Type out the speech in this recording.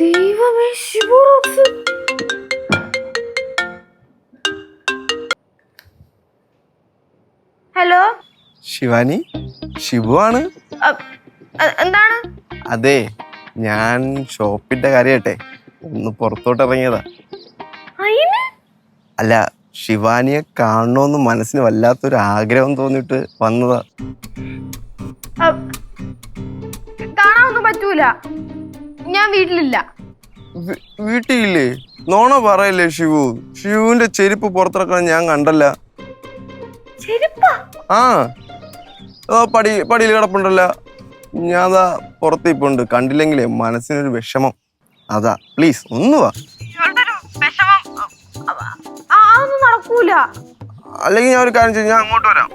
ദൈവമേ, Shivu rocks. Hello Shivani, ശിവുവാണ്. എന്താണ്? അതെ, ഞാൻ ഷോപ്പിന്റെ കാര്യട്ടെ ഒന്ന് പുറത്തോട്ട് ഇറങ്ങിയതാ. അല്ല, ശിവാനിയെ കാണണമെന്ന് മനസ്സിന് വല്ലാത്തൊരു ആഗ്രഹം തോന്നിട്ട് വന്നതാ. കാണാനൊന്നും പറ്റൂല, ഞാൻ വീട്ടിലില്ല. വീട്ടിലില്ലേ? നോണ പറയല്ലേ ശിവു. ശിവുവിന്റെ ചെരുപ്പ് പുറത്തിറക്കണം ഞാൻ കണ്ടല്ല. ആ പടിയിൽ കിടപ്പുണ്ടല്ല. ഞാനതാ പുറത്ത് ഇപ്പുണ്ട്. കണ്ടില്ലെങ്കിലേ മനസ്സിനൊരു വിഷമം. അതാ, പ്ലീസ് ഒന്ന് വാ. നടക്കൂല. അല്ലെങ്കിൽ ഞാൻ ഒരു കാര്യം ചെയ്യും, ഞാൻ അങ്ങോട്ട് വരാം.